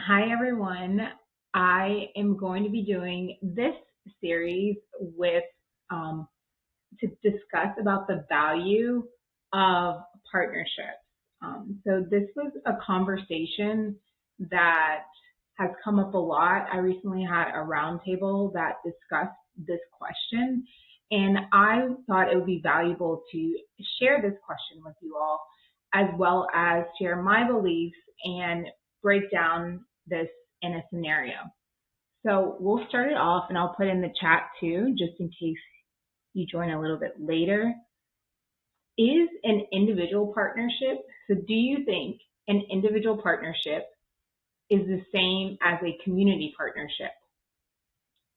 Hi, everyone. I am going to be doing this series with to discuss about the value of partnerships. So this was a conversation that has come up a lot. I recently had a roundtable that discussed this question, and I thought it would be valuable to share this question with you all, as well as share my beliefs and break down this in a scenario. So we'll start it off, and I'll put in the chat too, just in case you join a little bit later. Is an individual partnership, so do you think an individual partnership is the same as a community partnership?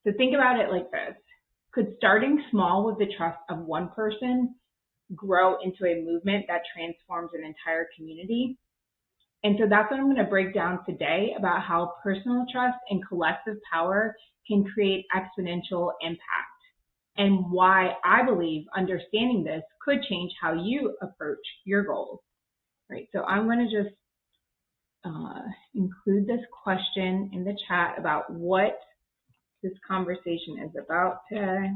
So think about it like this. Could starting small with the trust of one person grow into a movement that transforms an entire community? And so that's what I'm going to break down today, about how personal trust and collective power can create exponential impact, and why I believe understanding this could change how you approach your goals. Right, so I'm going to just include this question in the chat about what this conversation is about today.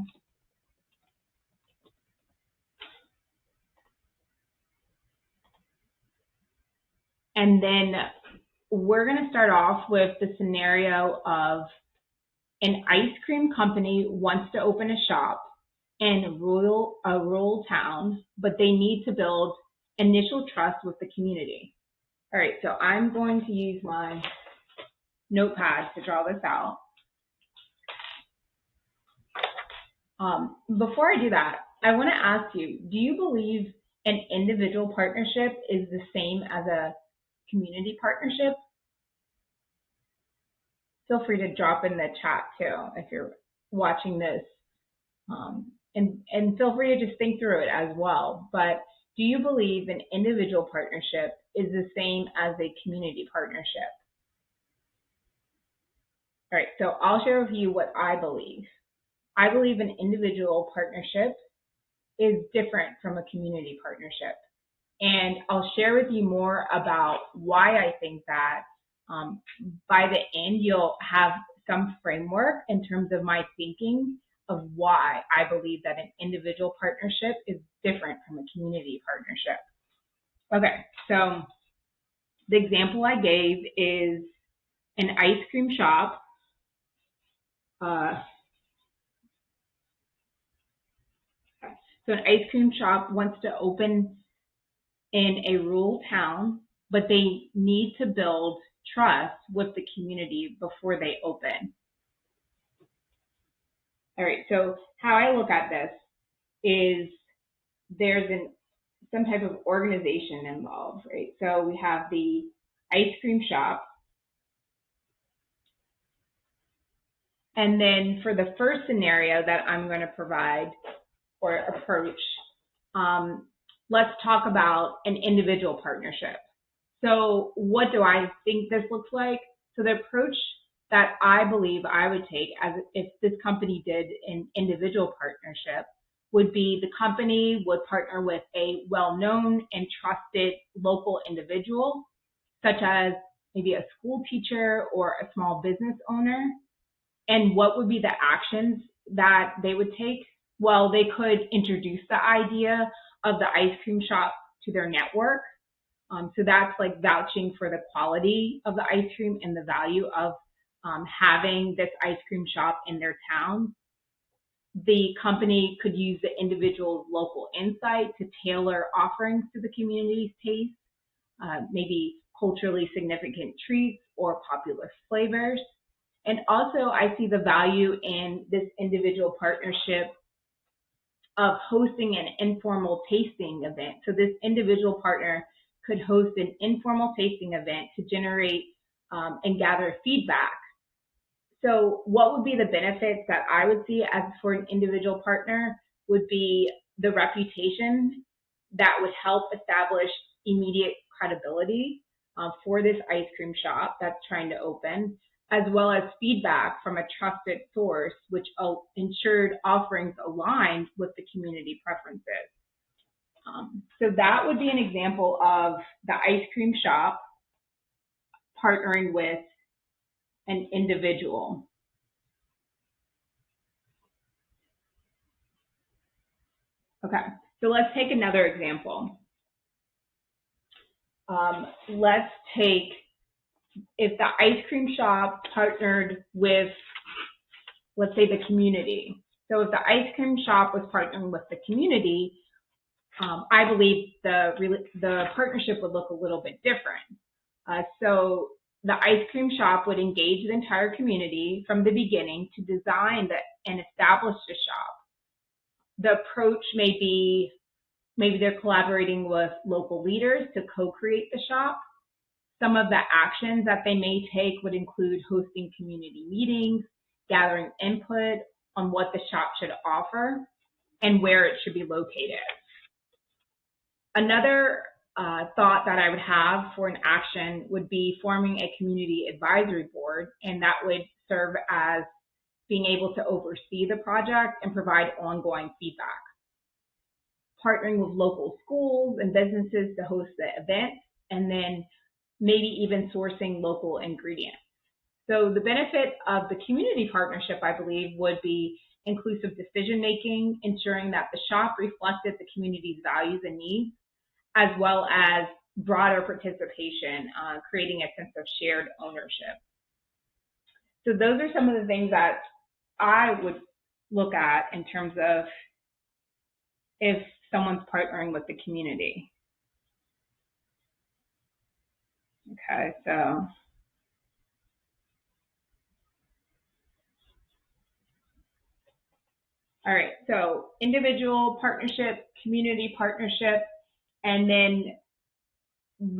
And then we're going to start off with the scenario of an ice cream company wants to open a shop in a rural town, but they need to build initial trust with the community. All right, so I'm going to use my notepad to draw this out. Before I do that, I want to ask you, do you believe an individual partnership is the same as a community partnership? Feel free to drop in the chat too if you're watching this, and feel free to just think through it as well. But do you believe an individual partnership is the same as a community partnership? All right, so I'll share with you what I believe. I believe an individual partnership is different from a community partnership. And I'll share with you more about why I think that. By the end, you'll have some framework in terms of my thinking of why I believe that an individual partnership is different from a community partnership. Okay, so the example I gave is an ice cream shop. So an ice cream shop wants to open in a rural town, but they need to build trust with the community before they open. All right, so how I look at this is there's some type of organization involved, right? So we have the ice cream shop. And then for the first scenario that I'm going to provide or approach, let's talk about an individual partnership. So what do I think this looks like? So the approach that I believe I would take, as if this company did an individual partnership, would be the company would partner with a well-known and trusted local individual, such as maybe a school teacher or a small business owner. And what would be the actions that they would take? Well, they could introduce the idea of the ice cream shop to their network. So that's like vouching for the quality of the ice cream and the value of having this ice cream shop in their town. The company could use the individual's local insight to tailor offerings to the community's taste, maybe culturally significant treats or popular flavors. And also, I see the value in this individual partnership of hosting an informal tasting event. So this individual partner could host an informal tasting event to generate and gather feedback. So what would be the benefits that I would see as for an individual partner would be the reputation that would help establish immediate credibility for this ice cream shop that's trying to open, as well as feedback from a trusted source, which ensured offerings aligned with the community preferences. So that would be an example of the ice cream shop partnering with an individual. Okay, so let's take another example. Let's take if the ice cream shop partnered with, let's say, the community. So if the ice cream shop was partnering with the community, I believe the partnership would look a little bit different. So the ice cream shop would engage the entire community from the beginning to design and establish the shop. The approach may be, maybe they're collaborating with local leaders to co-create the shop. Some of the actions that they may take would include hosting community meetings, gathering input on what the shop should offer, and where it should be located. Another thought that I would have for an action would be forming a community advisory board, and that would serve as being able to oversee the project and provide ongoing feedback. Partnering with local schools and businesses to host the event, and then maybe even sourcing local ingredients. So the benefit of the community partnership, I believe, would be inclusive decision-making, ensuring that the shop reflected the community's values and needs, as well as broader participation, creating a sense of shared ownership. So those are some of the things that I would look at in terms of if someone's partnering with the community. Okay, so all right, so individual partnership, community partnership, and then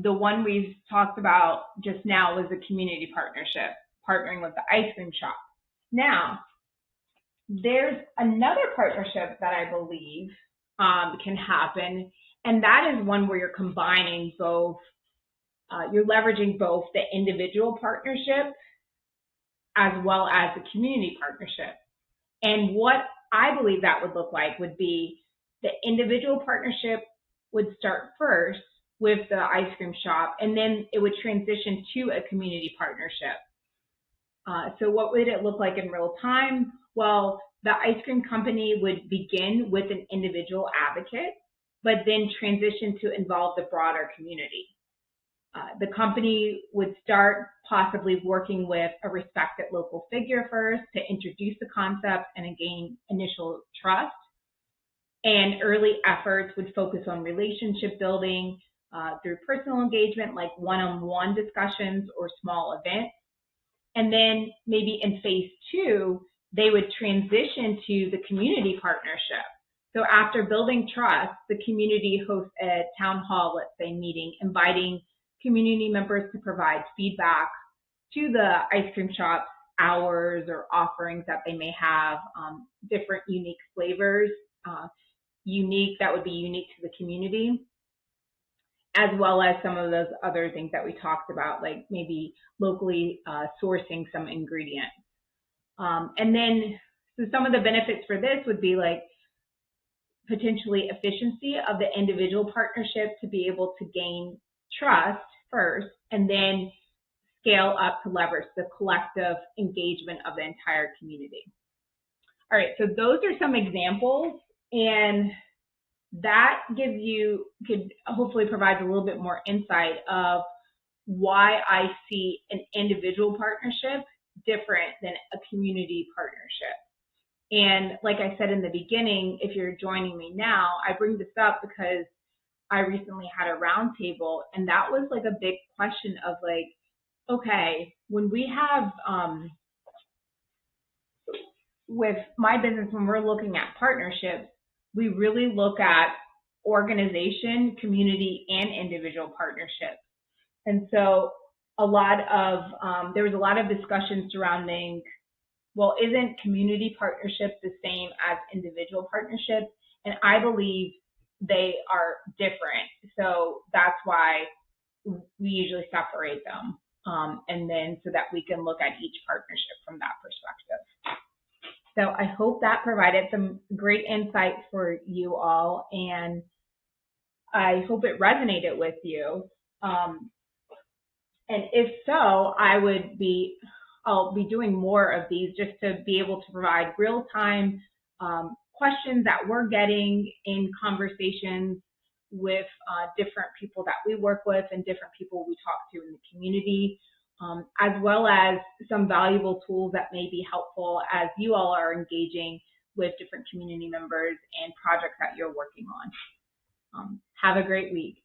the one we've talked about just now was the community partnership, partnering with the ice cream shop. Now, there's another partnership that I believe can happen, and that is one where you're combining both, you're leveraging both the individual partnership as well as the community partnership. And what I believe that would look like would be the individual partnership would start first with the ice cream shop, and then it would transition to a community partnership. So what would it look like in real time? Well, the ice cream company would begin with an individual advocate, but then transition to involve the broader community. The company would start possibly working with a respected local figure first to introduce the concept and gain initial trust. And early efforts would focus on relationship building through personal engagement, like one-on-one discussions or small events. And then maybe in phase 2, they would transition to the community partnership. So after building trust, the community hosts a town hall, let's say, meeting, inviting community members to provide feedback to the ice cream shop's hours or offerings that they may have, different unique flavors, that would be unique to the community, as well as some of those other things that we talked about, like maybe locally sourcing some ingredients. And then, so some of the benefits for this would be like potentially efficiency of the individual partnership to be able to gain trust first, and then scale up to leverage the collective engagement of the entire community. All right, so those are some examples, and that could hopefully provide a little bit more insight of why I see an individual partnership different than a community partnership. And like I said in the beginning, if you're joining me now, I bring this up because I recently had a roundtable, and that was like a big question of like, okay, when we have, with my business, when we're looking at partnerships, we really look at organization, community, and individual partnerships. And so there was a lot of discussion surrounding, well, isn't community partnership the same as individual partnership? And I believe they are different. So that's why we usually separate them. And then so that we can look at each partnership from that perspective. So I hope that provided some great insight for you all, and I hope it resonated with you. And if so, I would be I'll be doing more of these just to be able to provide real-time questions that we're getting in conversations with different people that we work with and different people we talk to in the community, as well as some valuable tools that may be helpful as you all are engaging with different community members and projects that you're working on. Have a great week.